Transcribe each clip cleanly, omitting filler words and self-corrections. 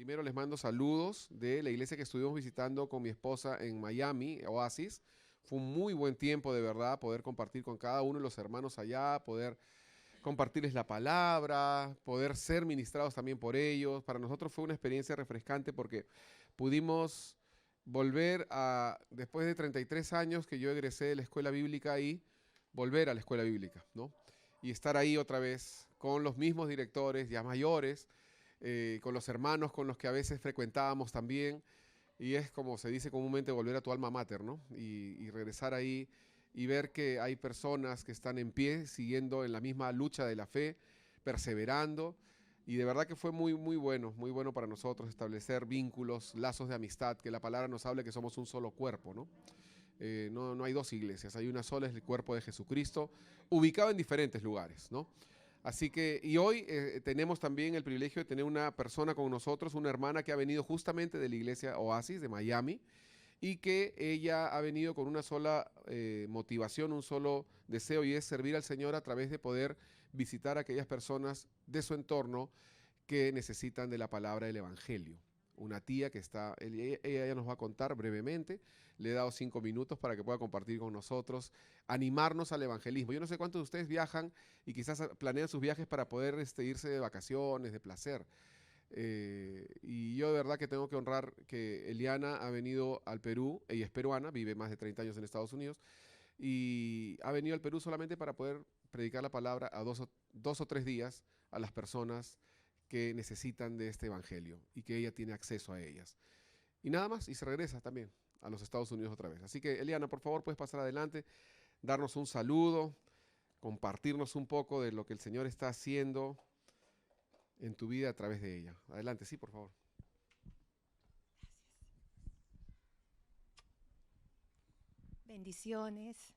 Primero les mando saludos de la iglesia que estuvimos visitando con mi esposa en Miami, Oasis. Fue un muy buen tiempo, de verdad, poder compartir con cada uno de los hermanos allá, poder compartirles la palabra, poder ser ministrados también por ellos. Para nosotros fue una experiencia refrescante porque pudimos volver a, después de 33 años que yo egresé de la escuela bíblica ahí, volver a la escuela bíblica, ¿no? Y estar ahí otra vez con los mismos directores ya mayores, con los hermanos con los que a veces frecuentábamos también. Y es como se dice comúnmente volver a tu alma mater, ¿no? Y regresar ahí y ver que hay personas que están en pie, siguiendo en la misma lucha de la fe, perseverando. Y de verdad que fue muy bueno para nosotros establecer vínculos, lazos de amistad, que la palabra nos hable que somos un solo cuerpo, ¿no? No hay dos iglesias, hay una sola, es el cuerpo de Jesucristo, ubicado en diferentes lugares, ¿no? Así que, y hoy tenemos también el privilegio de tener una persona con nosotros, una hermana que ha venido justamente de la iglesia Oasis de Miami y que ella ha venido con una sola motivación, un solo deseo y es servir al Señor a través de poder visitar a aquellas personas de su entorno que necesitan de la palabra del Evangelio. Una tía que está, ella ya nos va a contar brevemente, le he dado 5 minutos para que pueda compartir con nosotros, animarnos al evangelismo. Yo no sé cuántos de ustedes viajan y quizás planean sus viajes para poder irse de vacaciones, de placer. Y yo de verdad que tengo que honrar que Eliana ha venido al Perú, ella es peruana, vive más de 30 años en Estados Unidos, y ha venido al Perú solamente para poder predicar la palabra a 2 o 3 días a las personas que necesitan de este evangelio y que ella tiene acceso a ellas. Y nada más, y se regresa también a los Estados Unidos otra vez. Así que, Eliana, por favor, puedes pasar adelante, darnos un saludo, compartirnos un poco de lo que el Señor está haciendo en tu vida a través de ella. Adelante, sí, por favor. Bendiciones.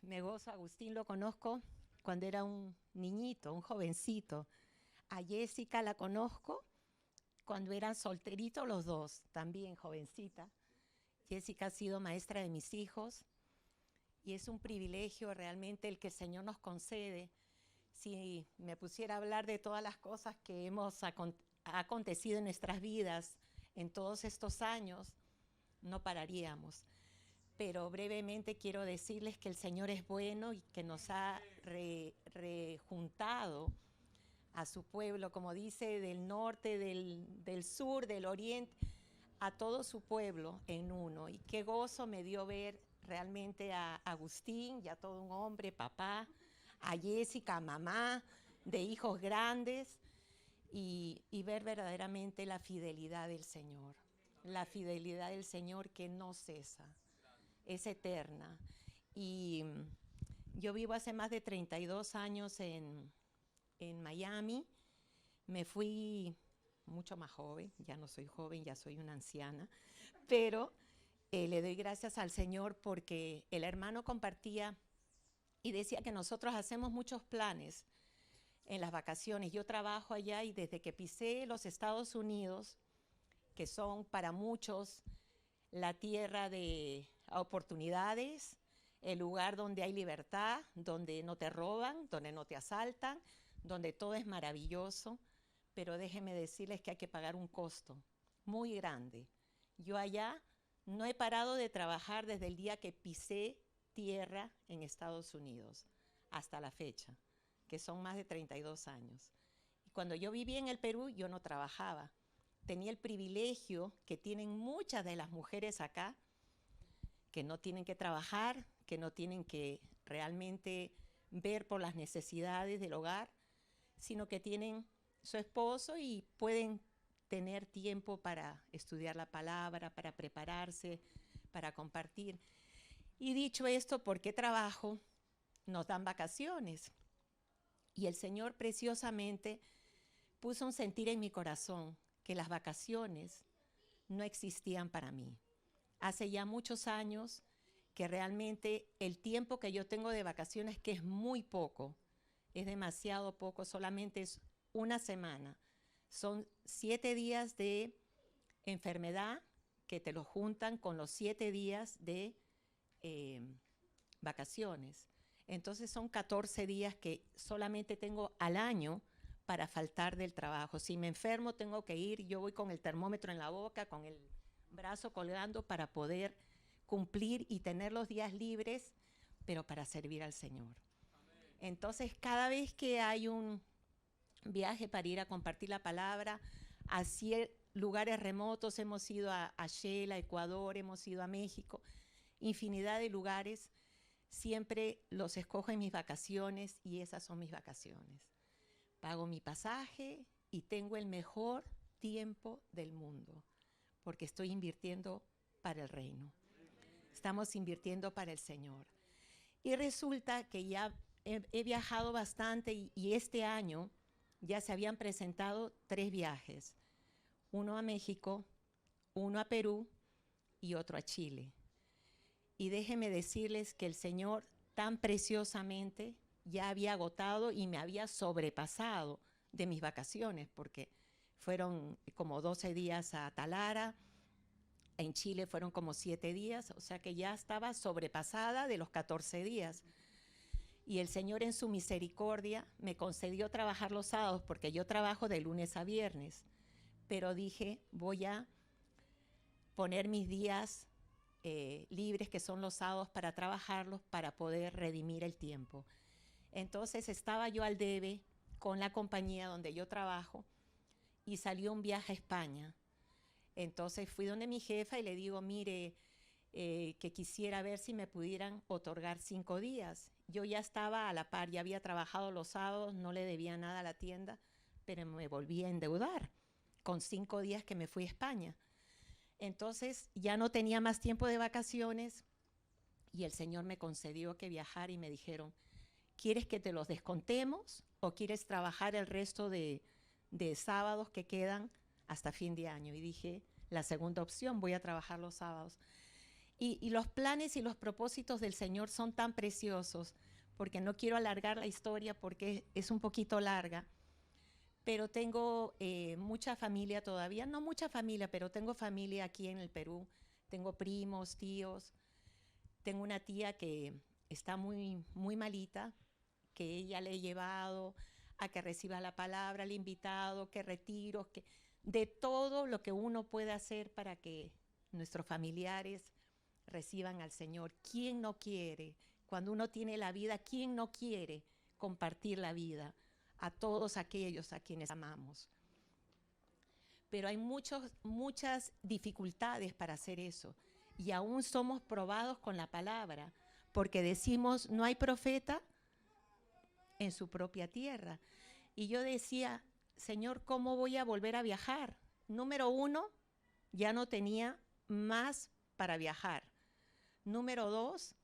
Me gozo, Agustín lo conozco cuando era un niñito, un jovencito. A Jessica la conozco cuando eran solteritos los dos, también jovencita. Jessica ha sido maestra de mis hijos y es un privilegio realmente el que el Señor nos concede. Si me pusiera a hablar de todas las cosas que ha acontecido en nuestras vidas en todos estos años, no pararíamos. Pero brevemente quiero decirles que el Señor es bueno y que nos ha rejuntado a su pueblo, como dice, del norte, del sur, del oriente, a todo su pueblo en uno. Y qué gozo me dio ver realmente a Agustín, ya todo un hombre, papá, a Jessica, mamá, de hijos grandes, y ver verdaderamente la fidelidad del Señor. La fidelidad del Señor que no cesa, es eterna. Y yo vivo hace más de 32 años en Miami. Me fui mucho más joven, ya no soy joven, ya soy una anciana, pero le doy gracias al Señor porque el hermano compartía y decía que nosotros hacemos muchos planes en las vacaciones. Yo trabajo allá y desde que pisé los Estados Unidos, que son para muchos la tierra de oportunidades, el lugar donde hay libertad, donde no te roban, donde no te asaltan, donde todo es maravilloso, pero déjenme decirles que hay que pagar un costo muy grande. Yo allá no he parado de trabajar desde el día que pisé tierra en Estados Unidos hasta la fecha, que son más de 32 años. Y cuando yo vivía en el Perú, yo no trabajaba. Tenía el privilegio que tienen muchas de las mujeres acá, que no tienen que trabajar, que no tienen que realmente ver por las necesidades del hogar, sino que tienen su esposo y pueden tener tiempo para estudiar la palabra, para prepararse, para compartir. Y dicho esto, ¿por qué trabajo? Nos dan vacaciones. Y el Señor preciosamente puso un sentir en mi corazón que las vacaciones no existían para mí. Hace ya muchos años que realmente el tiempo que yo tengo de vacaciones, que es muy poco, es demasiado poco, solamente es una semana. Son 7 días de enfermedad que te lo juntan con los 7 días de vacaciones. Entonces son 14 días que solamente tengo al año para faltar del trabajo. Si me enfermo, tengo que ir, yo voy con el termómetro en la boca, con el brazo colgando para poder cumplir y tener los días libres, pero para servir al Señor. Entonces, cada vez que hay un viaje para ir a compartir la palabra, hacia lugares remotos, hemos ido a Shela, Ecuador, hemos ido a México, infinidad de lugares, siempre los escojo en mis vacaciones y esas son mis vacaciones. Pago mi pasaje y tengo el mejor tiempo del mundo, porque estoy invirtiendo para el reino. Estamos invirtiendo para el Señor. Y resulta que ya he viajado bastante y este año ya se habían presentado 3 viajes. Uno a México, uno a Perú y otro a Chile. Y déjenme decirles que el Señor tan preciosamente ya había agotado y me había sobrepasado de mis vacaciones, porque fueron como 12 días a Talara, en Chile fueron como 7 días, o sea que ya estaba sobrepasada de los 14 días. Y el Señor en su misericordia me concedió trabajar los sábados, porque yo trabajo de lunes a viernes, pero dije, voy a poner mis días libres, que son los sábados, para trabajarlos, para poder redimir el tiempo. Entonces estaba yo al debe con la compañía donde yo trabajo y salió un viaje a España. Entonces fui donde mi jefa y le digo, mire, que quisiera ver si me pudieran otorgar 5 días. Yo ya estaba a la par, ya había trabajado los sábados, no le debía nada a la tienda, pero me volví a endeudar con 5 días que me fui a España. Entonces ya no tenía más tiempo de vacaciones y el Señor me concedió que viajara y me dijeron, ¿quieres que te los descontemos o quieres trabajar el resto de sábados que quedan hasta fin de año? Y dije, la segunda opción, voy a trabajar los sábados. Y los planes y los propósitos del Señor son tan preciosos, porque no quiero alargar la historia porque es un poquito larga, pero tengo mucha familia todavía, no mucha familia, pero tengo familia aquí en el Perú, tengo primos, tíos, tengo una tía que está muy, muy malita, que ella le he llevado a que reciba la palabra, le he invitado, que retiros, que de todo lo que uno puede hacer para que nuestros familiares reciban al Señor. ¿Quién no quiere? Cuando uno tiene la vida, ¿quién no quiere compartir la vida a todos aquellos a quienes amamos? Pero hay muchas dificultades para hacer eso. Y aún somos probados con la palabra, porque decimos, no hay profeta en su propia tierra. Y yo decía, Señor, ¿cómo voy a volver a viajar? Número 1, ya no tenía más para viajar. Número 2,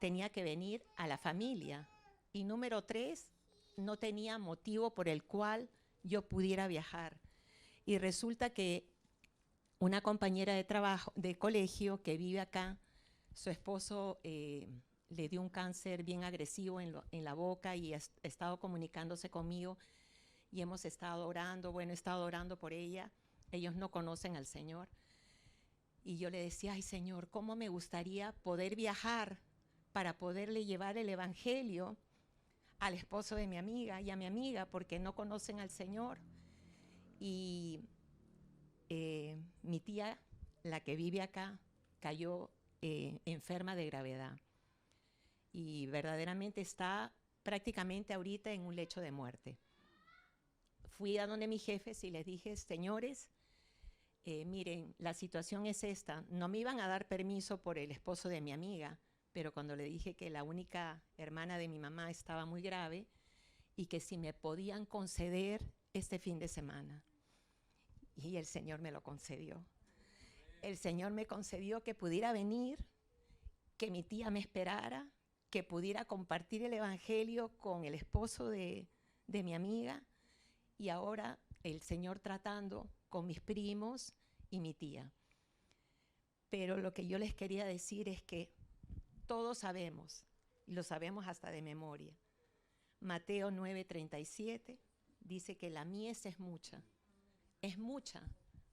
tenía que venir a la familia. Y número 3, no tenía motivo por el cual yo pudiera viajar. Y resulta que una compañera de trabajo, de colegio que vive acá, su esposo le dio un cáncer bien agresivo en la boca y ha estado comunicándose conmigo y hemos estado orando, bueno, he estado orando por ella. Ellos no conocen al Señor. Y yo le decía, ay Señor, cómo me gustaría poder viajar para poderle llevar el evangelio al esposo de mi amiga y a mi amiga, porque no conocen al Señor. Y mi tía, la que vive acá, cayó enferma de gravedad. Y verdaderamente está prácticamente ahorita en un lecho de muerte. Fui a donde mis jefes y les dije, señores, miren, la situación es esta. No me iban a dar permiso por el esposo de mi amiga, pero cuando le dije que la única hermana de mi mamá estaba muy grave y que si me podían conceder este fin de semana. Y el Señor me lo concedió. El Señor me concedió que pudiera venir, que mi tía me esperara, que pudiera compartir el evangelio con el esposo de mi amiga, y ahora el Señor tratando con mis primos y mi tía. Pero lo que yo les quería decir es que todos sabemos, y lo sabemos hasta de memoria, Mateo 9:37 dice que la mies es mucha,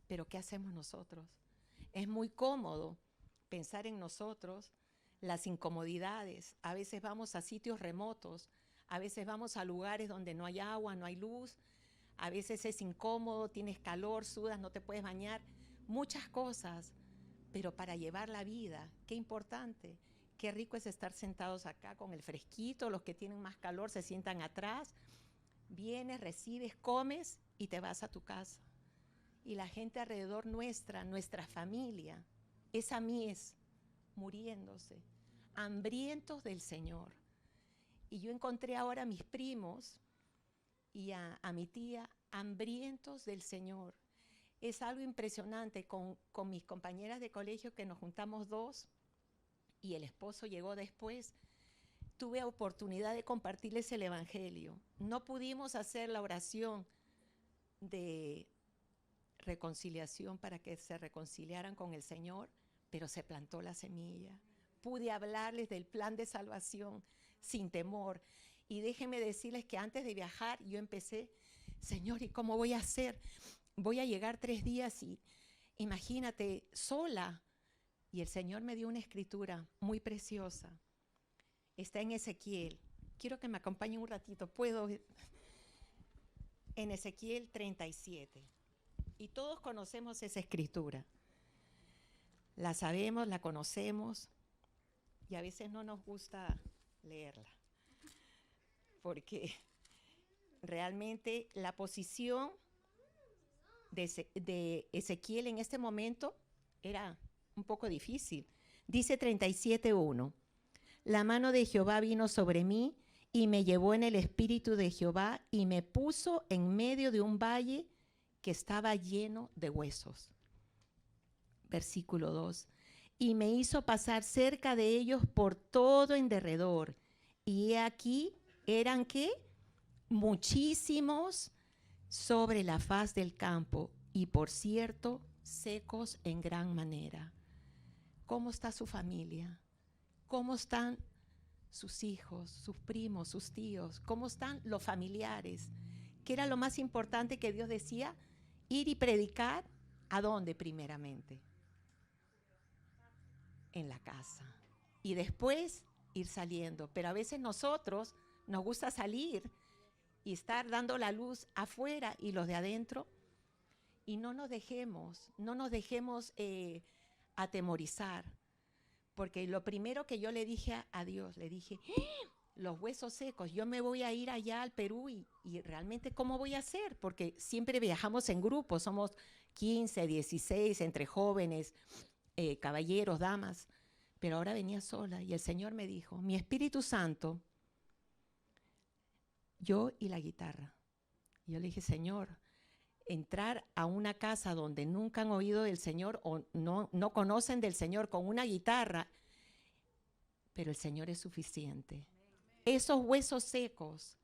pero ¿qué hacemos nosotros? Es muy cómodo pensar en nosotros, las incomodidades. A veces vamos a sitios remotos, A veces vamos a lugares donde no hay agua, no hay luz. A veces es incómodo, tienes calor, sudas, no te puedes bañar. Muchas cosas, pero para llevar la vida, qué importante. Qué rico es estar sentados acá con el fresquito, los que tienen más calor se sientan atrás. Vienes, recibes, comes y te vas a tu casa. Y la gente alrededor nuestra familia, esa mies, muriéndose, hambrientos del Señor. Y yo encontré ahora a mis primos y a mi tía hambrientos del Señor. Es algo impresionante con mis compañeras de colegio que nos juntamos 2 y el esposo llegó después. Tuve oportunidad de compartirles el Evangelio. No pudimos hacer la oración de reconciliación para que se reconciliaran con el Señor, pero se plantó la semilla. Pude hablarles del plan de salvación sin temor. Y déjenme decirles que antes de viajar yo empecé, Señor, ¿y cómo voy a hacer? Voy a llegar 3 días y imagínate, sola. Y el Señor me dio una escritura muy preciosa. Está en Ezequiel. Quiero que me acompañen un ratito. ¿Puedo? En Ezequiel 37. Y todos conocemos esa escritura. La sabemos, la conocemos y a veces no nos gusta leerla. Porque realmente la posición de Ezequiel en este momento era un poco difícil. Dice 37:1. La mano de Jehová vino sobre mí y me llevó en el espíritu de Jehová y me puso en medio de un valle que estaba lleno de huesos. Versículo 2. Y me hizo pasar cerca de ellos por todo en derredor. Y he aquí, ¿eran qué? Muchísimos sobre la faz del campo y por cierto, secos en gran manera. ¿Cómo está su familia? ¿Cómo están sus hijos, sus primos, sus tíos? ¿Cómo están los familiares? ¿Qué era lo más importante que Dios decía? Ir y predicar, ¿a dónde primeramente? En la casa. Y después ir saliendo. Pero a veces nosotros nos gusta salir y estar dando la luz afuera y los de adentro. Y no nos dejemos atemorizar. Porque lo primero que yo le dije a Dios, le dije, los huesos secos, yo me voy a ir allá al Perú y realmente ¿cómo voy a hacer? Porque siempre viajamos en grupos, somos 15, 16, entre jóvenes, caballeros, damas, pero ahora venía sola y el Señor me dijo, mi Espíritu Santo, yo y la guitarra. Y yo le dije, Señor, entrar a una casa donde nunca han oído del Señor o no conocen del Señor con una guitarra, pero el Señor es suficiente. Esos huesos secos,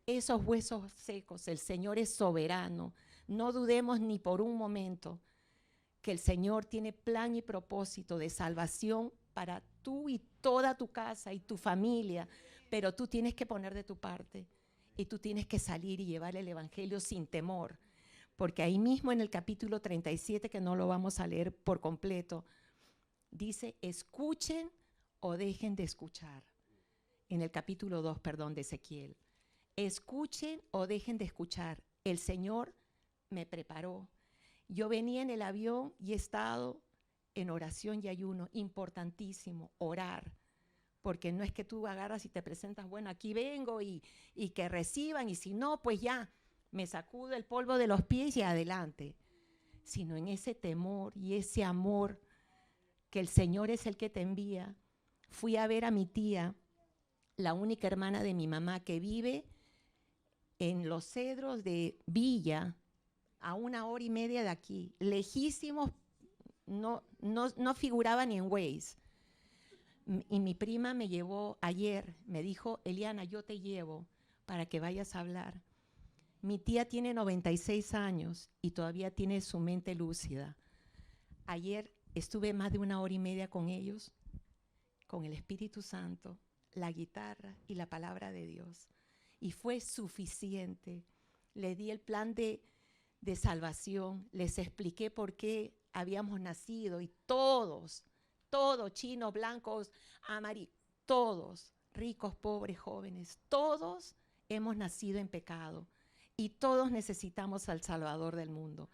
el Señor es soberano. No dudemos ni por un momento que el Señor tiene plan y propósito de salvación para tú y toda tu casa y tu familia, pero tú tienes que poner de tu parte y tú tienes que salir y llevar el Evangelio sin temor. Porque ahí mismo en el capítulo 37, que no lo vamos a leer por completo, dice, escuchen o dejen de escuchar. En el capítulo 2, de Ezequiel. Escuchen o dejen de escuchar. El Señor me preparó. Yo venía en el avión y he estado en oración y ayuno. Importantísimo, orar. Porque no es que tú agarras y te presentas, bueno, aquí vengo y que reciban, y si no, pues ya, me sacudo el polvo de los pies y adelante. Sino en ese temor y ese amor que el Señor es el que te envía. Fui a ver a mi tía, la única hermana de mi mamá que vive en Los Cedros de Villa, a 1 hora y media de aquí, lejísimos, no figuraba ni en Waze. Y mi prima me llevó ayer, me dijo, Eliana, yo te llevo para que vayas a hablar. Mi tía tiene 96 años y todavía tiene su mente lúcida. Ayer estuve más de 1 hora y media con ellos, con el Espíritu Santo, la guitarra y la palabra de Dios. Y fue suficiente. Le di el plan de salvación, les expliqué por qué habíamos nacido y todos, chinos, blancos, amarillos, todos ricos, pobres, jóvenes, todos hemos nacido en pecado y todos necesitamos al Salvador del mundo.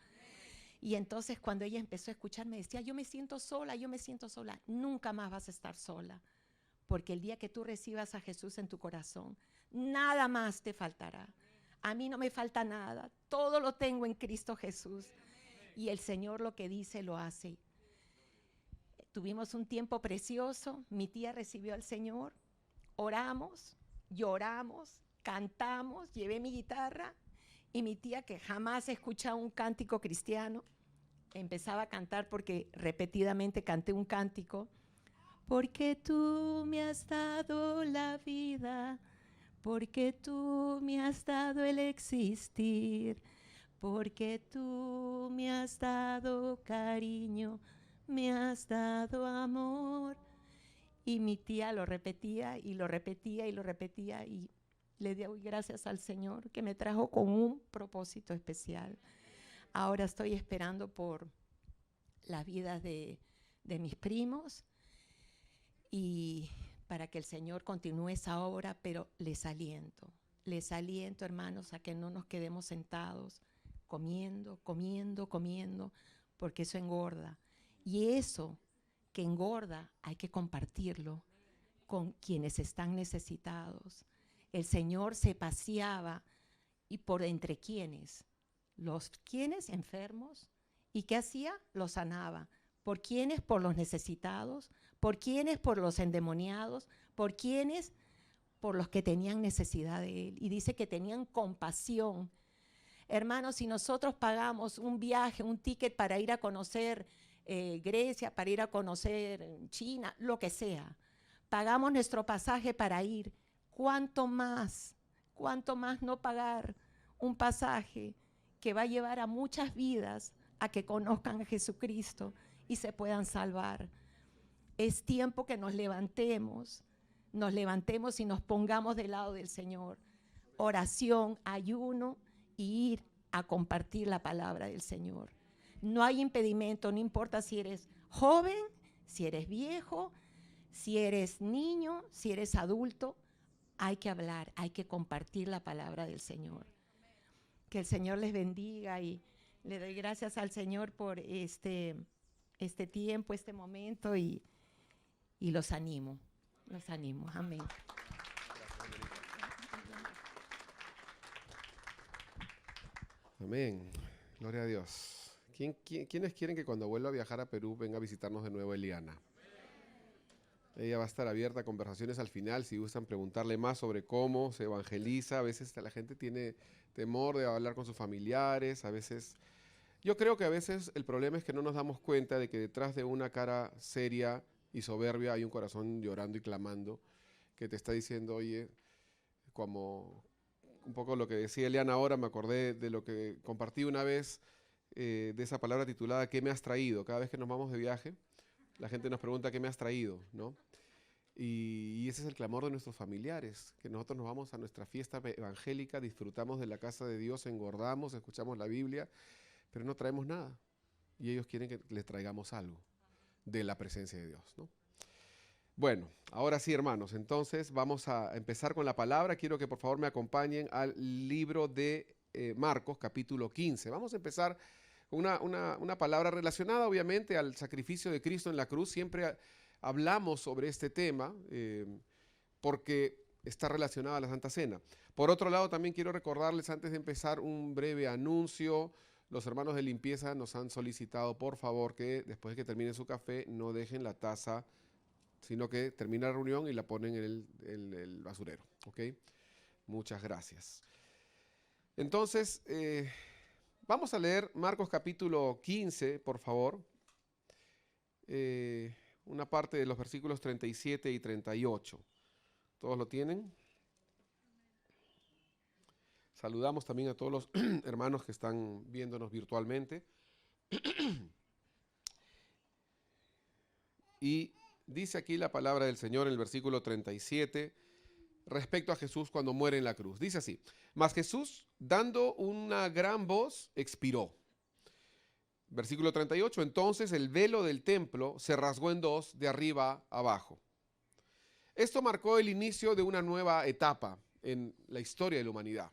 Y entonces cuando ella empezó a escuchar me decía, yo me siento sola, yo me siento sola. Nunca más vas a estar sola, porque el día que tú recibas a Jesús en tu corazón, nada más te faltará. A mí no me falta nada, todo lo tengo en Cristo Jesús. Y el Señor lo que dice lo hace. Tuvimos un tiempo precioso, mi tía recibió al Señor, oramos, lloramos, cantamos, llevé mi guitarra y mi tía, que jamás escuchaba un cántico cristiano, empezaba a cantar porque repetidamente canté un cántico. Porque tú me has dado la vida, porque tú me has dado el existir, porque tú me has dado cariño, me has dado amor. Y mi tía lo repetía y lo repetía y lo repetía y le doy gracias al Señor que me trajo con un propósito especial. Ahora estoy esperando por las vidas de mis primos y para que el Señor continúe esa obra, pero les aliento, hermanos, a que no nos quedemos sentados comiendo, porque eso engorda. Y eso que engorda hay que compartirlo con quienes están necesitados. El Señor se paseaba y por entre quienes, quienes enfermos, ¿y qué hacía? Los sanaba. ¿Por quiénes? Por los necesitados. ¿Por quiénes? Por los endemoniados. ¿Por quiénes? Por los que tenían necesidad de Él. Y dice que tenían compasión. Hermanos, si nosotros pagamos un viaje, un ticket para ir a conocer Grecia, para ir a conocer China, lo que sea, pagamos nuestro pasaje para ir, ¿cuánto más no pagar un pasaje que va a llevar a muchas vidas a que conozcan a Jesucristo y se puedan salvar? Es tiempo que nos levantemos y nos pongamos del lado del Señor. Oración, ayuno y ir a compartir la palabra del Señor. No hay impedimento, no importa si eres joven, si eres viejo, si eres niño, si eres adulto, hay que hablar, hay que compartir la palabra del Señor. Que el Señor les bendiga y le doy gracias al Señor por este tiempo, este momento y los animo. Amén. Amén. Gloria a Dios. ¿Quiénes quieren que cuando vuelva a viajar a Perú venga a visitarnos de nuevo Eliana? Ella va a estar abierta a conversaciones al final, si gustan preguntarle más sobre cómo se evangeliza. A veces la gente tiene temor de hablar con sus familiares, a veces... Yo creo que a veces el problema es que no nos damos cuenta de que detrás de una cara seria y soberbia hay un corazón llorando y clamando que te está diciendo, oye, como un poco lo que decía Eliana ahora, me acordé de lo que compartí una vez, de esa palabra titulada ¿qué me has traído? Cada vez que nos vamos de viaje, la gente nos pregunta ¿qué me has traído? ¿No? Y ese es el clamor de nuestros familiares, que nosotros nos vamos a nuestra fiesta evangélica, disfrutamos de la casa de Dios, engordamos, escuchamos la Biblia, pero no traemos nada. Y ellos quieren que les traigamos algo de la presencia de Dios, ¿no? Bueno, ahora sí, hermanos, entonces vamos a empezar con la palabra. Quiero que por favor me acompañen al libro de Marcos, capítulo 15. Vamos a empezar con una palabra relacionada, obviamente, al sacrificio de Cristo en la cruz. Siempre hablamos sobre este tema porque está relacionada a la Santa Cena. Por otro lado, también quiero recordarles antes de empezar un breve anuncio. Los hermanos de limpieza nos han solicitado, por favor, que después de que terminen su café no dejen la taza, sino que termina la reunión y la ponen en el basurero, ¿ok? Muchas gracias. Entonces, vamos a leer Marcos capítulo 15, por favor. Una parte de los versículos 37 y 38. ¿Todos lo tienen? Saludamos también a todos los hermanos que están viéndonos virtualmente. Y dice aquí la palabra del Señor en el versículo 37 respecto a Jesús cuando muere en la cruz. Dice así: mas Jesús, dando una gran voz, expiró. Versículo 38, entonces el velo del templo se rasgó en dos de arriba a abajo. Esto marcó el inicio de una nueva etapa en la historia de la humanidad.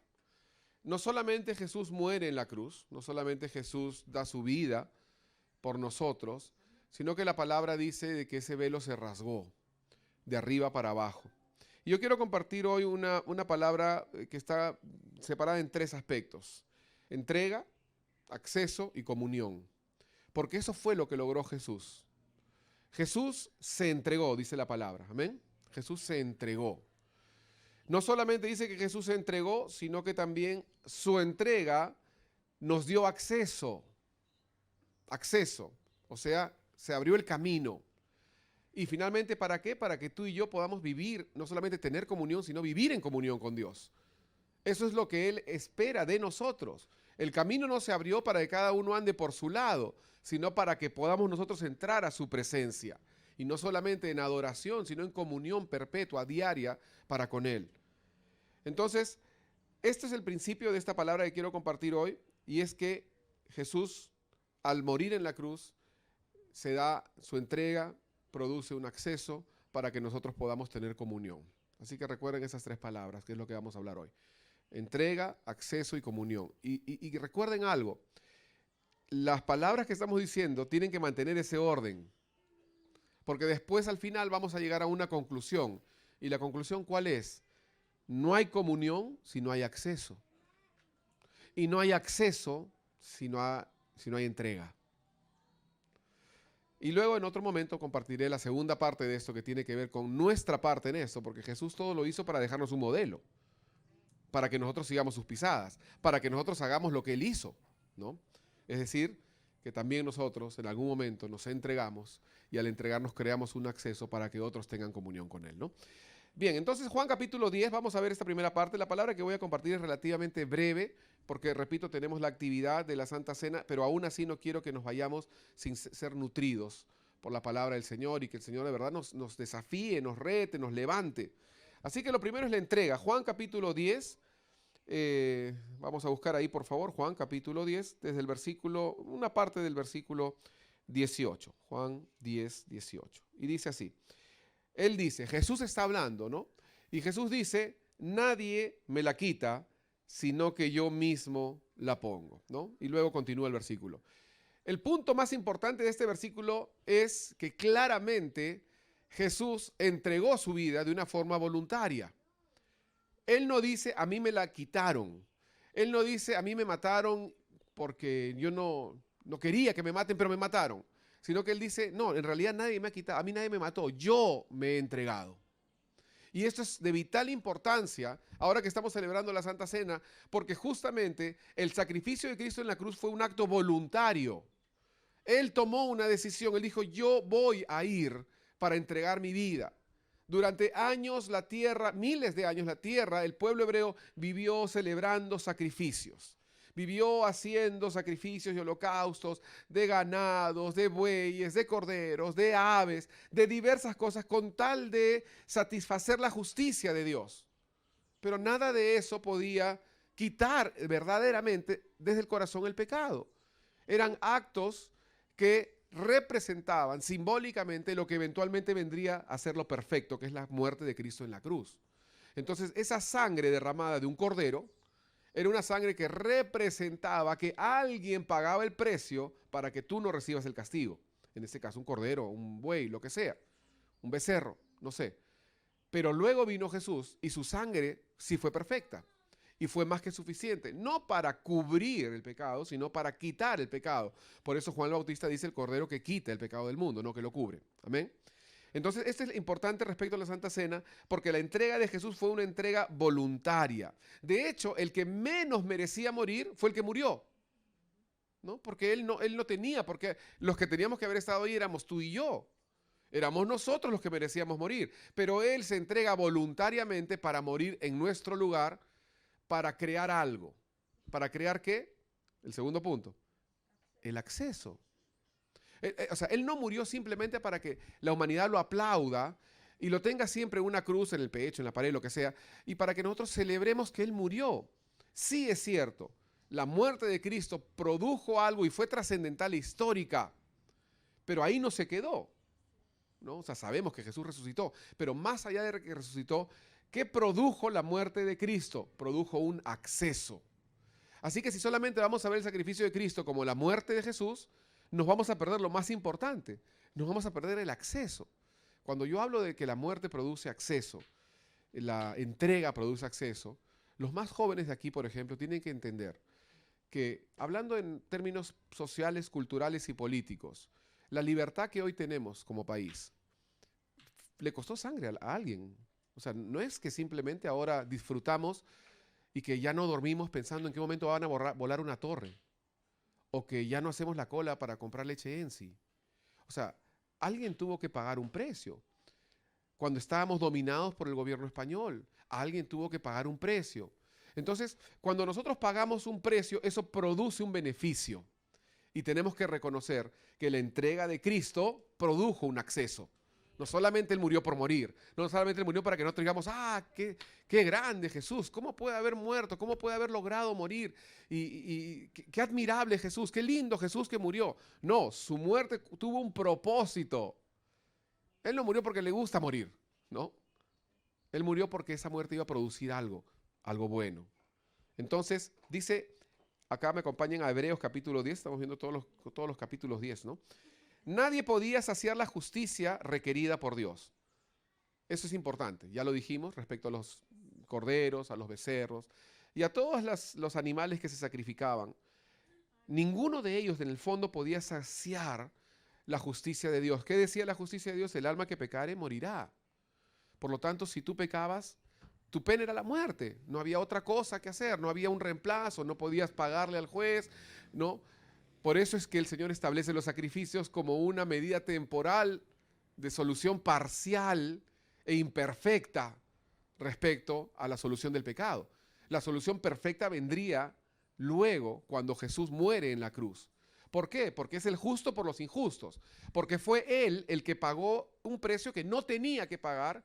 No solamente Jesús muere en la cruz, no solamente Jesús da su vida por nosotros, sino que la palabra dice de que ese velo se rasgó de arriba para abajo. Y yo quiero compartir hoy una palabra que está separada en 3 aspectos: entrega, acceso y comunión. Porque eso fue lo que logró Jesús. Jesús se entregó, dice la palabra. Amén. Jesús se entregó. No solamente dice que Jesús se entregó, sino que también su entrega nos dio acceso. Acceso. O sea, se abrió el camino. Y finalmente, ¿para qué? Para que tú y yo podamos vivir, no solamente tener comunión, sino vivir en comunión con Dios. Eso es lo que Él espera de nosotros. El camino no se abrió para que cada uno ande por su lado, sino para que podamos nosotros entrar a su presencia. Y no solamente en adoración, sino en comunión perpetua, diaria, para con Él. Entonces, este es el principio de esta palabra que quiero compartir hoy, y es que Jesús, al morir en la cruz, se da su entrega, produce un acceso para que nosotros podamos tener comunión. Así que recuerden esas 3 palabras, que es lo que vamos a hablar hoy. Entrega, acceso y comunión. Y recuerden algo, las palabras que estamos diciendo tienen que mantener ese orden, porque después al final vamos a llegar a una conclusión. ¿Y la conclusión cuál es? No hay comunión si no hay acceso. Y no hay acceso si no hay entrega. Y luego en otro momento compartiré la segunda parte de esto que tiene que ver con nuestra parte en esto, porque Jesús todo lo hizo para dejarnos un modelo, para que nosotros sigamos sus pisadas, para que nosotros hagamos lo que Él hizo, ¿no? Es decir, que también nosotros en algún momento nos entregamos y al entregarnos creamos un acceso para que otros tengan comunión con Él, ¿no? Bien, entonces Juan capítulo 10, vamos a ver esta primera parte. La palabra que voy a compartir es relativamente breve, porque repito, tenemos la actividad de la Santa Cena, pero aún así no quiero que nos vayamos sin ser nutridos por la palabra del Señor y que el Señor de verdad nos desafíe, nos rete, nos levante. Así que lo primero es la entrega. Juan capítulo 10, vamos a buscar ahí por favor, Juan capítulo 10, desde el versículo, una parte del versículo 18, Juan 10, 18. Y dice así, Él dice, Jesús está hablando, ¿no? Y Jesús dice, nadie me la quita, sino que yo mismo la pongo, ¿no? Y luego continúa el versículo. El punto más importante de este versículo es que claramente Jesús entregó su vida de una forma voluntaria. Él no dice, a mí me la quitaron. Él no dice, a mí me mataron porque yo no quería que me maten, pero me mataron. Sino que él dice, no, en realidad nadie me ha quitado, a mí nadie me mató, yo me he entregado. Y esto es de vital importancia ahora que estamos celebrando la Santa Cena, porque justamente el sacrificio de Cristo en la cruz fue un acto voluntario. Él tomó una decisión, él dijo, yo voy a ir para entregar mi vida. Durante años la tierra, miles de años la tierra, el pueblo hebreo vivió celebrando sacrificios. Vivió haciendo sacrificios y holocaustos de ganados, de bueyes, de corderos, de aves, de diversas cosas con tal de satisfacer la justicia de Dios. Pero nada de eso podía quitar verdaderamente desde el corazón el pecado. Eran actos que representaban simbólicamente lo que eventualmente vendría a ser lo perfecto, que es la muerte de Cristo en la cruz. Entonces, esa sangre derramada de un cordero era una sangre que representaba que alguien pagaba el precio para que tú no recibas el castigo. En este caso, un cordero, un buey, lo que sea, un becerro, no sé. Pero luego vino Jesús y su sangre sí fue perfecta y fue más que suficiente, no para cubrir el pecado, sino para quitar el pecado. Por eso Juan el Bautista dice el cordero que quita el pecado del mundo, no que lo cubre. Amén. Entonces, esto es importante respecto a la Santa Cena, porque la entrega de Jesús fue una entrega voluntaria. De hecho, el que menos merecía morir fue el que murió, ¿no? Porque él no tenía, porque los que teníamos que haber estado ahí éramos tú y yo. Éramos nosotros los que merecíamos morir. Pero Él se entrega voluntariamente para morir en nuestro lugar, para crear algo. ¿Para crear qué? El segundo punto. El acceso. O sea, Él no murió simplemente para que la humanidad lo aplauda y lo tenga siempre una cruz en el pecho, en la pared, lo que sea, y para que nosotros celebremos que Él murió. Sí es cierto, la muerte de Cristo produjo algo y fue trascendental e histórica, pero ahí no se quedó. ¿no? O sea, sabemos que Jesús resucitó, pero más allá de que resucitó, ¿qué produjo la muerte de Cristo? Produjo un acceso. Así que si solamente vamos a ver el sacrificio de Cristo como la muerte de Jesús, nos vamos a perder lo más importante, nos vamos a perder el acceso. Cuando yo hablo de que la muerte produce acceso, la entrega produce acceso, los más jóvenes de aquí, por ejemplo, tienen que entender que, hablando en términos sociales, culturales y políticos, la libertad que hoy tenemos como país le costó sangre a alguien. O sea, no es que simplemente ahora disfrutamos y que ya no dormimos pensando en qué momento van a volar una torre, o que ya no hacemos la cola para comprar leche Ensi. O sea, alguien tuvo que pagar un precio. Cuando estábamos dominados por el gobierno español, alguien tuvo que pagar un precio. Entonces, cuando nosotros pagamos un precio, eso produce un beneficio. Y tenemos que reconocer que la entrega de Cristo produjo un acceso. No solamente Él murió por morir, no solamente Él murió para que nosotros digamos, qué grande Jesús, ¿cómo puede haber muerto? ¿Cómo puede haber logrado morir? Y qué admirable Jesús, qué lindo Jesús que murió. No, su muerte tuvo un propósito. Él no murió porque le gusta morir, ¿no? Él murió porque esa muerte iba a producir algo bueno. Entonces, dice, acá me acompañan a Hebreos capítulo 10, estamos viendo todos los capítulos 10, ¿no? Nadie podía saciar la justicia requerida por Dios. Eso es importante, ya lo dijimos respecto a los corderos, a los becerros y a todos los animales que se sacrificaban. Ninguno de ellos en el fondo podía saciar la justicia de Dios. ¿Qué decía la justicia de Dios? El alma que pecare morirá. Por lo tanto, si tú pecabas, tu pena era la muerte. No había otra cosa que hacer, no había un reemplazo, no podías pagarle al juez, ¿no? Por eso es que el Señor establece los sacrificios como una medida temporal de solución parcial e imperfecta respecto a la solución del pecado. La solución perfecta vendría luego cuando Jesús muere en la cruz. ¿Por qué? Porque es el justo por los injustos. Porque fue Él el que pagó un precio que no tenía que pagar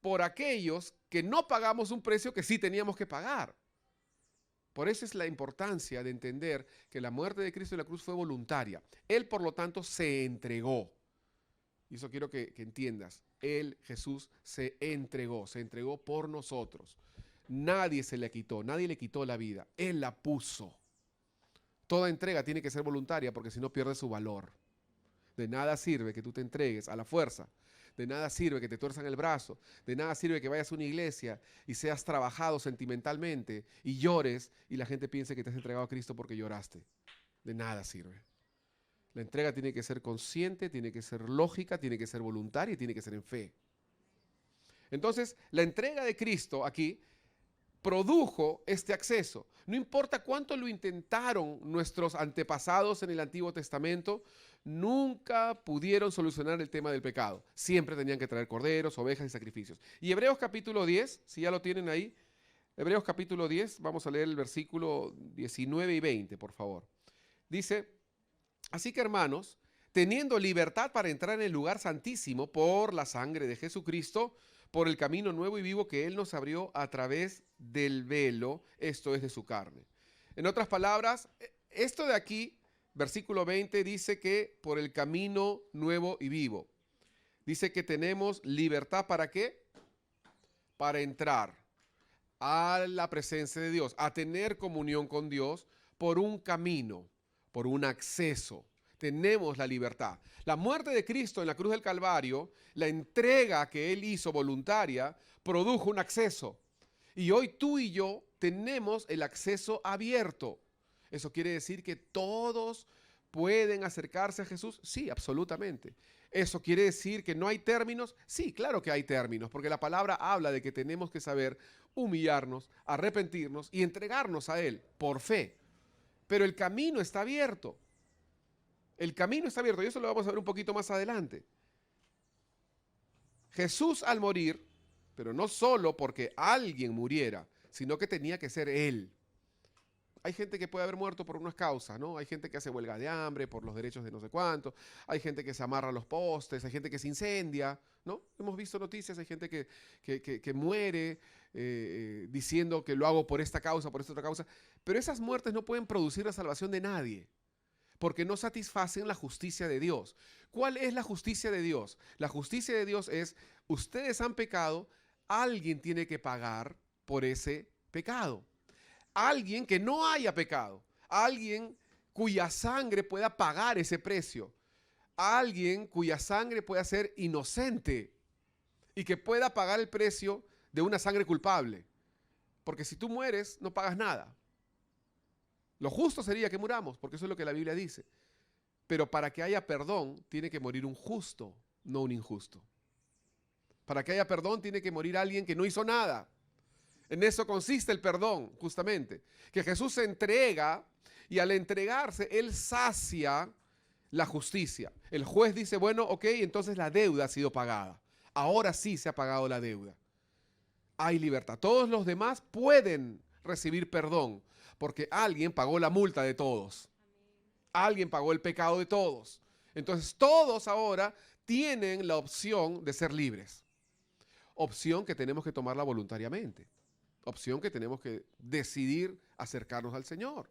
por aquellos que no pagamos un precio que sí teníamos que pagar. Por eso es la importancia de entender que la muerte de Cristo en la cruz fue voluntaria. Él, por lo tanto, se entregó. Y eso quiero que entiendas. Él, Jesús, se entregó por nosotros. Nadie se le quitó, nadie le quitó la vida. Él la puso. Toda entrega tiene que ser voluntaria porque si no pierde su valor. De nada sirve que tú te entregues a la fuerza. De nada sirve que te tuerzan el brazo, de nada sirve que vayas a una iglesia y seas trabajado sentimentalmente y llores y la gente piense que te has entregado a Cristo porque lloraste. De nada sirve. La entrega tiene que ser consciente, tiene que ser lógica, tiene que ser voluntaria y tiene que ser en fe. Entonces, la entrega de Cristo aquí produjo este acceso. No importa cuánto lo intentaron nuestros antepasados en el Antiguo Testamento, nunca pudieron solucionar el tema del pecado. Siempre tenían que traer corderos, ovejas y sacrificios. Y Hebreos capítulo 10, si ya lo tienen ahí, Hebreos capítulo 10, vamos a leer el versículo 19 y 20, por favor. Dice, así que hermanos, teniendo libertad para entrar en el lugar santísimo por la sangre de Jesucristo, por el camino nuevo y vivo que Él nos abrió a través del velo, esto es de su carne. En otras palabras, esto de aquí, versículo 20, dice que por el camino nuevo y vivo. Dice que tenemos libertad ¿para qué? Para entrar a la presencia de Dios, a tener comunión con Dios por un camino, por un acceso. Tenemos la libertad. La muerte de Cristo en la cruz del Calvario, la entrega que Él hizo voluntaria, produjo un acceso. Y hoy tú y yo tenemos el acceso abierto. ¿Eso quiere decir que todos pueden acercarse a Jesús? Sí, absolutamente. ¿Eso quiere decir que no hay términos? Sí, claro que hay términos, porque la palabra habla de que tenemos que saber humillarnos, arrepentirnos y entregarnos a Él por fe. Pero el camino está abierto. El camino está abierto y eso lo vamos a ver un poquito más adelante. Jesús al morir, pero no solo porque alguien muriera, sino que tenía que ser Él. Hay gente que puede haber muerto por unas causas, ¿no? Hay gente que hace huelga de hambre por los derechos de no sé cuánto, hay gente que se amarra a los postes, hay gente que se incendia, ¿no? Hemos visto noticias, hay gente que muere diciendo que lo hago por esta causa, por esta otra causa, pero esas muertes no pueden producir la salvación de nadie. porque no satisfacen la justicia de Dios. ¿Cuál es la justicia de Dios? La justicia de Dios es, ustedes han pecado, alguien tiene que pagar por ese pecado. Alguien que no haya pecado, alguien cuya sangre pueda pagar ese precio, alguien cuya sangre pueda ser inocente y que pueda pagar el precio de una sangre culpable. Porque si tú mueres, no pagas nada. Lo justo sería que muramos, porque eso es lo que la Biblia dice. Pero para que haya perdón, tiene que morir un justo, no un injusto. Para que haya perdón, tiene que morir alguien que no hizo nada. En eso consiste el perdón, justamente. Que Jesús se entrega y al entregarse, Él sacia la justicia. El juez dice, bueno, ok, entonces la deuda ha sido pagada. Ahora sí se ha pagado la deuda. Hay libertad. Todos los demás pueden recibir perdón porque alguien pagó la multa de todos. Alguien pagó el pecado de todos. Entonces todos ahora tienen la opción de ser libres. Opción que tenemos que tomarla voluntariamente. Opción que tenemos que decidir acercarnos al Señor.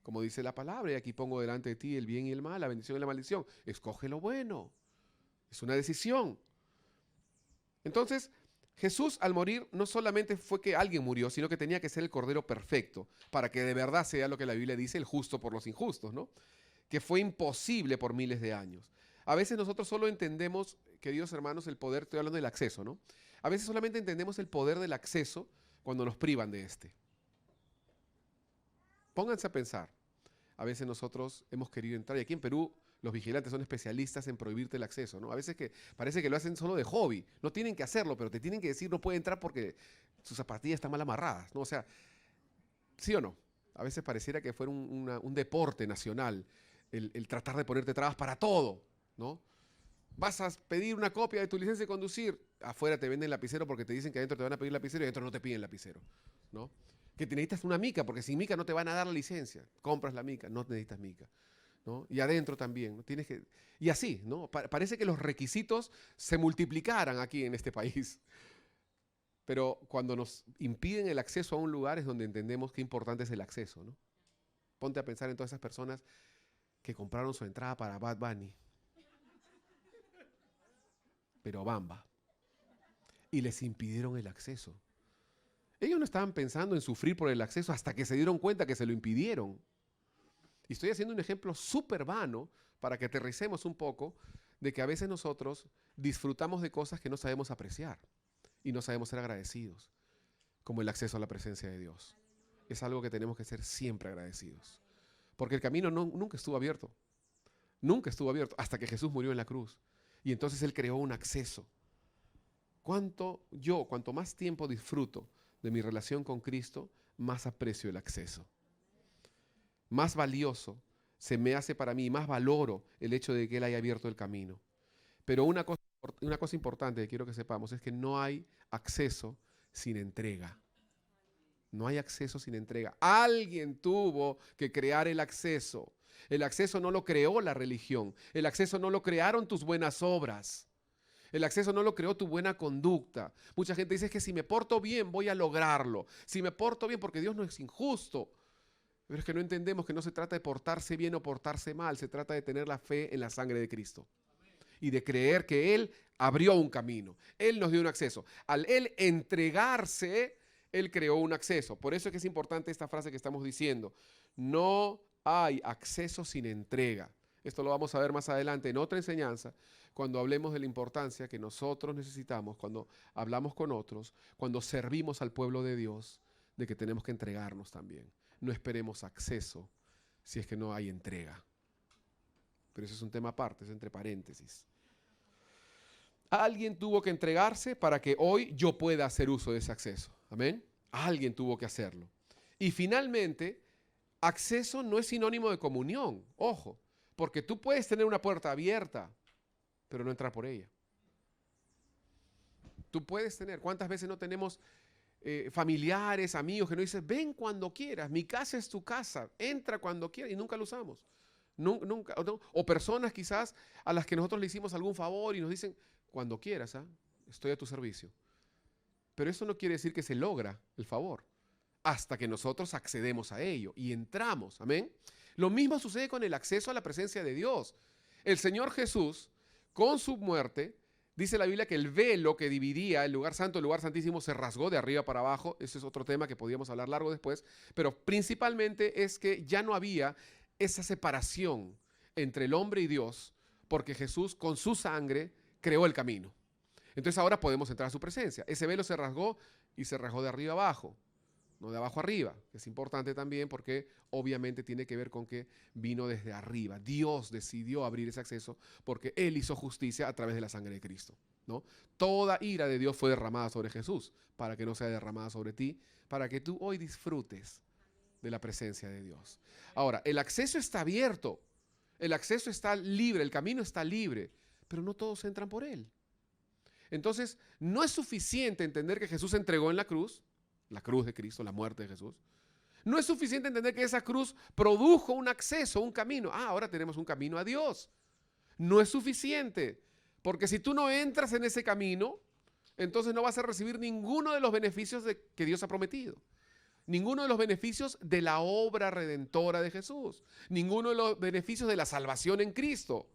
Como dice la palabra, y aquí pongo delante de ti el bien y el mal, la bendición y la maldición. Escoge lo bueno. Es una decisión. Entonces, Jesús al morir no solamente fue que alguien murió, sino que tenía que ser el Cordero perfecto para que de verdad sea lo que la Biblia dice, el justo por los injustos, ¿no? Que fue imposible por miles de años. A veces nosotros solo entendemos, queridos hermanos, el poder, estoy hablando del acceso, ¿no? A veces solamente entendemos el poder del acceso cuando nos privan de este. Pónganse a pensar. A veces nosotros hemos querido entrar, y aquí en Perú los vigilantes son especialistas en prohibirte el acceso, ¿no? A veces que parece que lo hacen solo de hobby. No tienen que hacerlo, pero te tienen que decir no puede entrar porque sus zapatillas están mal amarradas, ¿no? O sea, ¿sí o no? A veces pareciera que fuera un deporte nacional el tratar de ponerte trabas para todo, ¿no? Vas a pedir una copia de tu licencia de conducir, afuera te venden lapicero porque te dicen que adentro te van a pedir lapicero y adentro no te piden lapicero, ¿no? Que te necesitas una mica, porque sin mica no te van a dar la licencia. Compras la mica, no necesitas mica, ¿no? Y adentro también, ¿no? Tienes que, y así, ¿no? Parece que los requisitos se multiplicaran aquí en este país. Pero cuando nos impiden el acceso a un lugar es donde entendemos qué importante es el acceso, ¿no? Ponte a pensar en todas esas personas que compraron su entrada para Bad Bunny, pero Bamba, y les impidieron el acceso. Ellos no estaban pensando en sufrir por el acceso hasta que se dieron cuenta que se lo impidieron. Y estoy haciendo un ejemplo súper vano para que aterricemos un poco de que a veces nosotros disfrutamos de cosas que no sabemos apreciar y no sabemos ser agradecidos, como el acceso a la presencia de Dios. Es algo que tenemos que ser siempre agradecidos. Porque el camino nunca estuvo abierto. Nunca estuvo abierto hasta que Jesús murió en la cruz. Y entonces Él creó un acceso. Cuanto más tiempo disfruto de mi relación con Cristo, más aprecio el acceso. Más valioso se me hace para mí, más valoro el hecho de que Él haya abierto el camino. Pero una cosa importante que quiero que sepamos es que no hay acceso sin entrega. No hay acceso sin entrega. Alguien tuvo que crear el acceso. El acceso no lo creó la religión. El acceso no lo crearon tus buenas obras. El acceso no lo creó tu buena conducta. Mucha gente dice que si me porto bien voy a lograrlo. Si me porto bien, porque Dios no es injusto. Pero es que no entendemos que no se trata de portarse bien o portarse mal. Se trata de tener la fe en la sangre de Cristo. Y de creer que Él abrió un camino. Él nos dio un acceso. Al Él entregarse, Él creó un acceso. Por eso es que es importante esta frase que estamos diciendo. No hay acceso sin entrega. Esto lo vamos a ver más adelante en otra enseñanza, cuando hablemos de la importancia que nosotros necesitamos, cuando hablamos con otros, cuando servimos al pueblo de Dios, de que tenemos que entregarnos también. No esperemos acceso si es que no hay entrega. Pero eso es un tema aparte, es entre paréntesis. Alguien tuvo que entregarse para que hoy yo pueda hacer uso de ese acceso. Amén. Alguien tuvo que hacerlo. Y finalmente, acceso no es sinónimo de comunión. Ojo, porque tú puedes tener una puerta abierta, pero no entrar por ella. Tú puedes tener, ¿cuántas veces no tenemos familiares, amigos que nos dicen, ven cuando quieras, mi casa es tu casa, entra cuando quieras, y nunca lo usamos? Nunca, ¿no? O personas quizás a las que nosotros le hicimos algún favor y nos dicen, cuando quieras, estoy a tu servicio. Pero eso no quiere decir que se logra el favor, hasta que nosotros accedemos a ello y entramos, amén. Lo mismo sucede con el acceso a la presencia de Dios. El Señor Jesús, con su muerte, dice la Biblia que el velo que dividía el lugar santo, el lugar santísimo, se rasgó de arriba para abajo. Ese es otro tema que podríamos hablar largo después. Pero principalmente es que ya no había esa separación entre el hombre y Dios, porque Jesús con su sangre creó el camino. Entonces ahora podemos entrar a su presencia. Ese velo se rasgó y se rasgó de arriba abajo, no de abajo arriba, que es importante también porque obviamente tiene que ver con que vino desde arriba. Dios decidió abrir ese acceso porque Él hizo justicia a través de la sangre de Cristo, ¿no? Toda ira de Dios fue derramada sobre Jesús para que no sea derramada sobre ti, para que tú hoy disfrutes de la presencia de Dios. Ahora, el acceso está abierto, el acceso está libre, el camino está libre, pero no todos entran por Él. Entonces, no es suficiente entender que Jesús entregó en la cruz de Cristo, la muerte de Jesús. No es suficiente entender que esa cruz produjo un acceso, un camino. Ahora tenemos un camino a Dios. No es suficiente, porque si tú no entras en ese camino, entonces no vas a recibir ninguno de los beneficios que Dios ha prometido. Ninguno de los beneficios de la obra redentora de Jesús. Ninguno de los beneficios de la salvación en Cristo.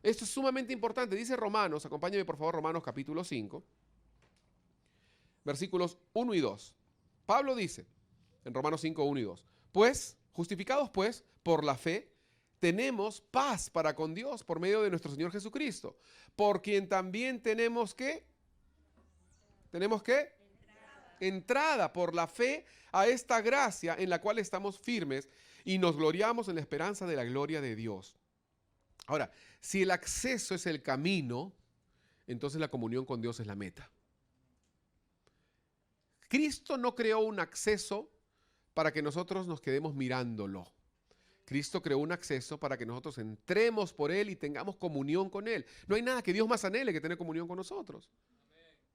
Esto es sumamente importante. Dice Romanos, acompáñame por favor, Romanos capítulo 5, versículos 1 y 2. Pablo dice en Romanos 5, 1 y 2. Pues, justificados pues por la fe, tenemos paz para con Dios por medio de nuestro Señor Jesucristo, por quien también tenemos ¿qué? ¿Tenemos qué? Entrada por la fe a esta gracia en la cual estamos firmes y nos gloriamos en la esperanza de la gloria de Dios. Ahora, si el acceso es el camino, entonces la comunión con Dios es la meta. Cristo no creó un acceso para que nosotros nos quedemos mirándolo. Cristo creó un acceso para que nosotros entremos por Él y tengamos comunión con Él. No hay nada que Dios más anhele que tener comunión con nosotros.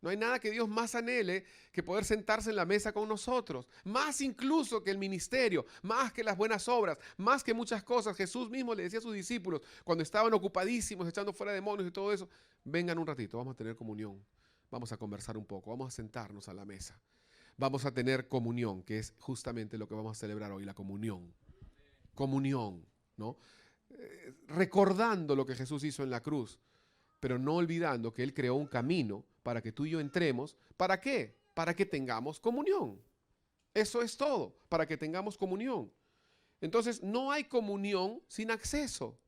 No hay nada que Dios más anhele que poder sentarse en la mesa con nosotros. Más incluso que el ministerio, más que las buenas obras, más que muchas cosas. Jesús mismo le decía a sus discípulos, cuando estaban ocupadísimos, echando fuera demonios y todo eso, vengan un ratito, vamos a tener comunión. Vamos a conversar un poco, vamos a sentarnos a la mesa. Vamos a tener comunión, que es justamente lo que vamos a celebrar hoy, la comunión. Comunión, ¿no? Recordando lo que Jesús hizo en la cruz, pero no olvidando que Él creó un camino para que tú y yo entremos. ¿Para qué? Para que tengamos comunión. Eso es todo, para que tengamos comunión. Entonces, no hay comunión sin acceso.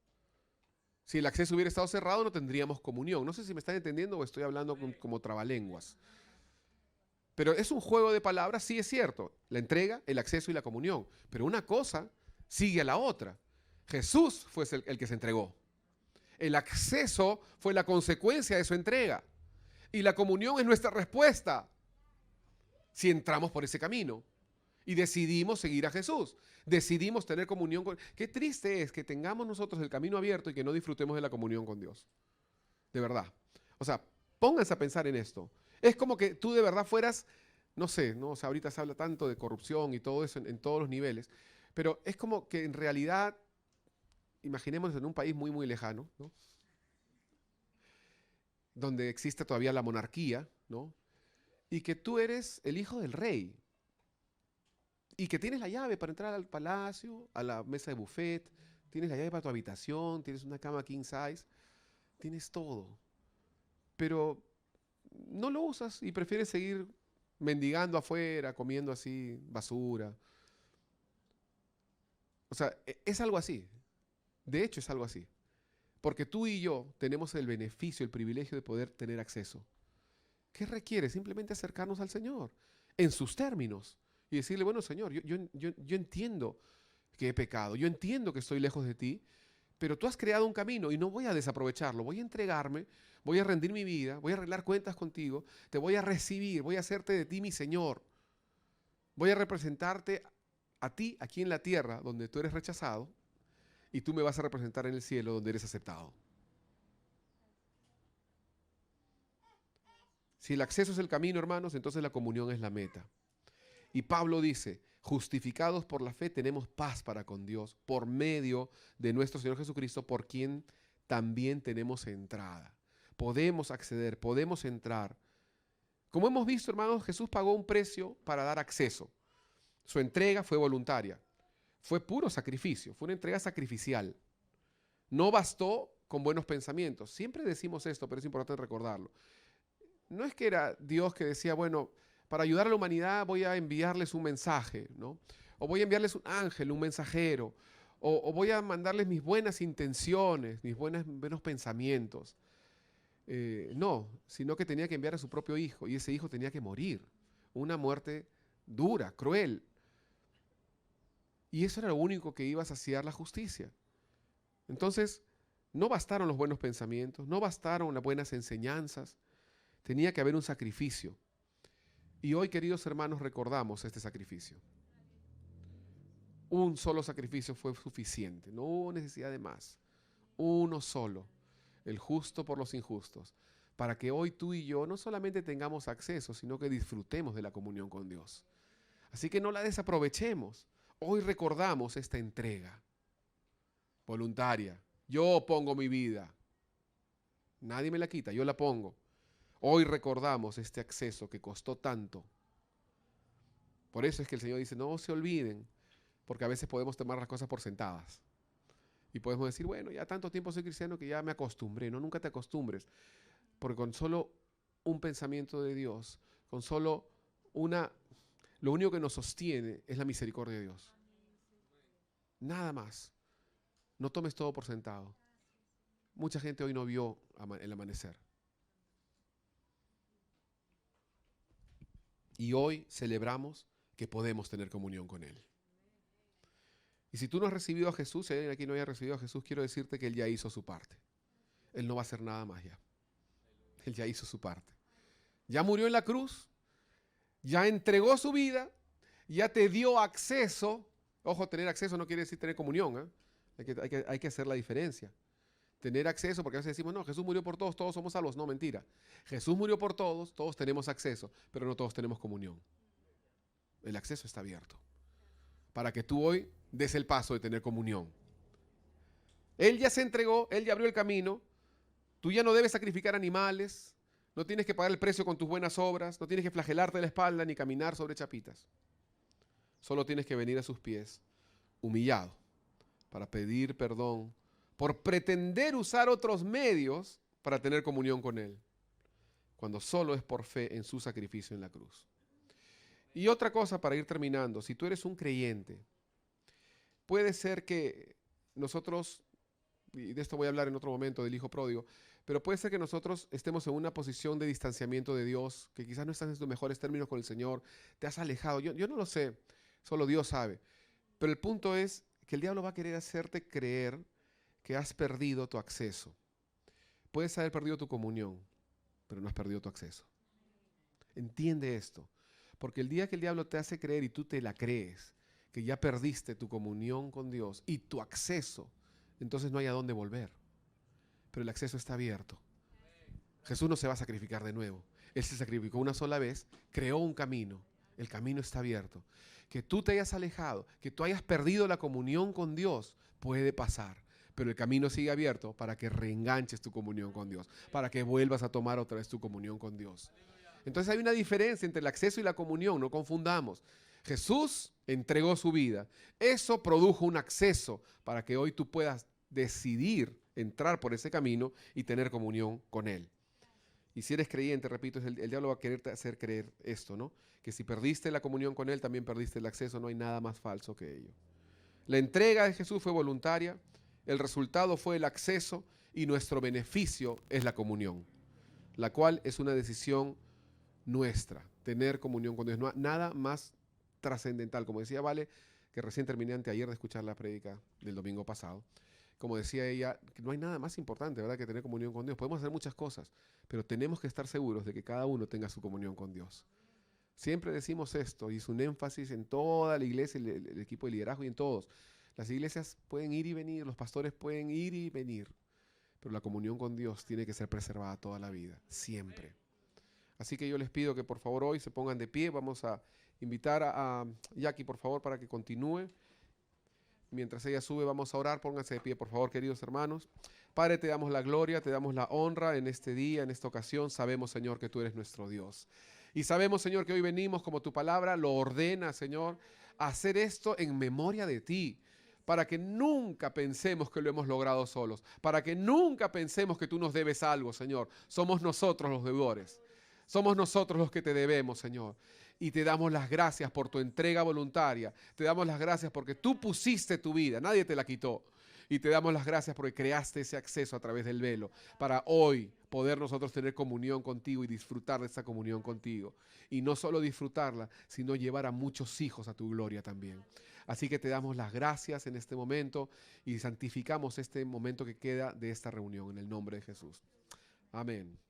Si el acceso hubiera estado cerrado, no tendríamos comunión. No sé si me están entendiendo o estoy hablando como trabalenguas. Pero es un juego de palabras, sí es cierto. La entrega, el acceso y la comunión. Pero una cosa sigue a la otra. Jesús fue el que se entregó. El acceso fue la consecuencia de su entrega. Y la comunión es nuestra respuesta si entramos por ese camino y decidimos seguir a Jesús. Decidimos tener comunión con... Qué triste es que tengamos nosotros el camino abierto y que no disfrutemos de la comunión con Dios. De verdad. O sea, pónganse a pensar en esto. Es como que tú de verdad fueras, no sé, ¿no? O sea, ahorita se habla tanto de corrupción y todo eso en todos los niveles, pero es como que en realidad, imaginémonos en un país muy, muy lejano, ¿no? Donde existe todavía la monarquía, ¿no? Y que tú eres el hijo del rey y que tienes la llave para entrar al palacio, a la mesa de buffet, tienes la llave para tu habitación, tienes una cama king size, tienes todo, pero no lo usas y prefieres seguir mendigando afuera, comiendo así basura. O sea, es algo así. De hecho, es algo así. Porque tú y yo tenemos el beneficio, el privilegio de poder tener acceso. ¿Qué requiere? Simplemente acercarnos al Señor en sus términos y decirle, bueno, Señor, yo entiendo que he pecado, yo entiendo que estoy lejos de ti, pero tú has creado un camino y no voy a desaprovecharlo, voy a entregarme, voy a rendir mi vida, voy a arreglar cuentas contigo, te voy a recibir, voy a hacerte de ti mi Señor. Voy a representarte a ti aquí en la tierra donde tú eres rechazado y tú me vas a representar en el cielo donde eres aceptado. Si el acceso es el camino, hermanos, entonces la comunión es la meta. Y Pablo dice, justificados por la fe tenemos paz para con Dios por medio de nuestro Señor Jesucristo, por quien también tenemos entrada. Podemos acceder, podemos entrar. Como hemos visto, hermanos, Jesús pagó un precio para dar acceso. Su entrega fue voluntaria. fue puro sacrificio, fue una entrega sacrificial. No bastó con buenos pensamientos. Siempre decimos esto, pero es importante recordarlo. No es que era Dios que decía, bueno, para ayudar a la humanidad voy a enviarles un mensaje, ¿no? O voy a enviarles un ángel, un mensajero, o voy a mandarles mis buenas intenciones, mis buenos pensamientos. No, sino que tenía que enviar a su propio hijo, y ese hijo tenía que morir. Una muerte dura, cruel. Y eso era lo único que iba a saciar la justicia. Entonces, no bastaron los buenos pensamientos, no bastaron las buenas enseñanzas, tenía que haber un sacrificio. Y hoy, queridos hermanos, recordamos este sacrificio. Un solo sacrificio fue suficiente, no hubo necesidad de más. Uno solo, el justo por los injustos, para que hoy tú y yo no solamente tengamos acceso, sino que disfrutemos de la comunión con Dios. Así que no la desaprovechemos. Hoy recordamos esta entrega voluntaria. Yo pongo mi vida. Nadie me la quita, yo la pongo. Hoy recordamos este acceso que costó tanto. Por eso es que el Señor dice, no se olviden, porque a veces podemos tomar las cosas por sentadas. Y podemos decir, bueno, ya tanto tiempo soy cristiano que ya me acostumbré. No, nunca te acostumbres. Porque con solo un pensamiento de Dios, con solo lo único que nos sostiene es la misericordia de Dios. Nada más. No tomes todo por sentado. Mucha gente hoy no vio el amanecer. Y hoy celebramos que podemos tener comunión con Él. Y si tú no has recibido a Jesús, si alguien aquí no haya recibido a Jesús, quiero decirte que Él ya hizo su parte. Él no va a hacer nada más ya. Él ya hizo su parte. Ya murió en la cruz, ya entregó su vida, ya te dio acceso. Ojo, tener acceso no quiere decir tener comunión, ¿eh? Hay que hacer la diferencia. Tener acceso, porque a veces decimos, no, Jesús murió por todos, todos somos salvos. No, mentira. Jesús murió por todos, todos tenemos acceso, pero no todos tenemos comunión. El acceso está abierto. Para que tú hoy des el paso de tener comunión. Él ya se entregó, Él ya abrió el camino. Tú ya no debes sacrificar animales, no tienes que pagar el precio con tus buenas obras, no tienes que flagelarte la espalda ni caminar sobre chapitas. Solo tienes que venir a sus pies, humillado, para pedir perdón por pretender usar otros medios para tener comunión con Él, cuando solo es por fe en su sacrificio en la cruz. Y otra cosa para ir terminando, si tú eres un creyente, puede ser que nosotros, y de esto voy a hablar en otro momento del hijo pródigo, pero puede ser que nosotros estemos en una posición de distanciamiento de Dios, que quizás no estás en tus mejores términos con el Señor, te has alejado, yo no lo sé, solo Dios sabe. Pero el punto es que el diablo va a querer hacerte creer que has perdido tu acceso. Puedes haber perdido tu comunión, pero no has perdido tu acceso. Entiende esto, porque el día que el diablo te hace creer y tú te la crees, que ya perdiste tu comunión con Dios y tu acceso, entonces no hay a dónde volver. Pero el acceso está abierto. Jesús no se va a sacrificar de nuevo. Él se sacrificó una sola vez, creó un camino. El camino está abierto. Que tú te hayas alejado, que tú hayas perdido la comunión con Dios, puede pasar. Pero el camino sigue abierto para que reenganches tu comunión con Dios, para que vuelvas a tomar otra vez tu comunión con Dios. Entonces hay una diferencia entre el acceso y la comunión, no confundamos. Jesús entregó su vida. Eso produjo un acceso para que hoy tú puedas decidir entrar por ese camino y tener comunión con Él. Y si eres creyente, repito, el diablo va a quererte hacer creer esto, ¿no? Que si perdiste la comunión con Él, también perdiste el acceso. No hay nada más falso que ello. La entrega de Jesús fue voluntaria, el resultado fue el acceso y nuestro beneficio es la comunión, la cual es una decisión nuestra, tener comunión con Dios. No, nada más trascendental. Como decía Vale, que recién terminé anteayer de escuchar la prédica del domingo pasado, como decía ella, que no hay nada más importante, ¿verdad?, que tener comunión con Dios. Podemos hacer muchas cosas, pero tenemos que estar seguros de que cada uno tenga su comunión con Dios. Siempre decimos esto y es un énfasis en toda la iglesia, el equipo de liderazgo y en todos. Las iglesias pueden ir y venir, los pastores pueden ir y venir, pero la comunión con Dios tiene que ser preservada toda la vida, siempre. Así que yo les pido que por favor hoy se pongan de pie. Vamos a invitar a Jackie, por favor, para que continúe. Mientras ella sube, vamos a orar. Pónganse de pie, por favor, queridos hermanos. Padre, te damos la gloria, te damos la honra en este día, en esta ocasión. Sabemos, Señor, que tú eres nuestro Dios. Y sabemos, Señor, que hoy venimos como tu palabra lo ordena, Señor, hacer esto en memoria de ti, para que nunca pensemos que lo hemos logrado solos, para que nunca pensemos que tú nos debes algo, Señor. Somos nosotros los deudores. Somos nosotros los que te debemos, Señor. Y te damos las gracias por tu entrega voluntaria. Te damos las gracias porque tú pusiste tu vida, nadie te la quitó. Y te damos las gracias porque creaste ese acceso a través del velo para hoy poder nosotros tener comunión contigo y disfrutar de esa comunión contigo. Y no solo disfrutarla, sino llevar a muchos hijos a tu gloria también. Así que te damos las gracias en este momento y santificamos este momento que queda de esta reunión en el nombre de Jesús. Amén.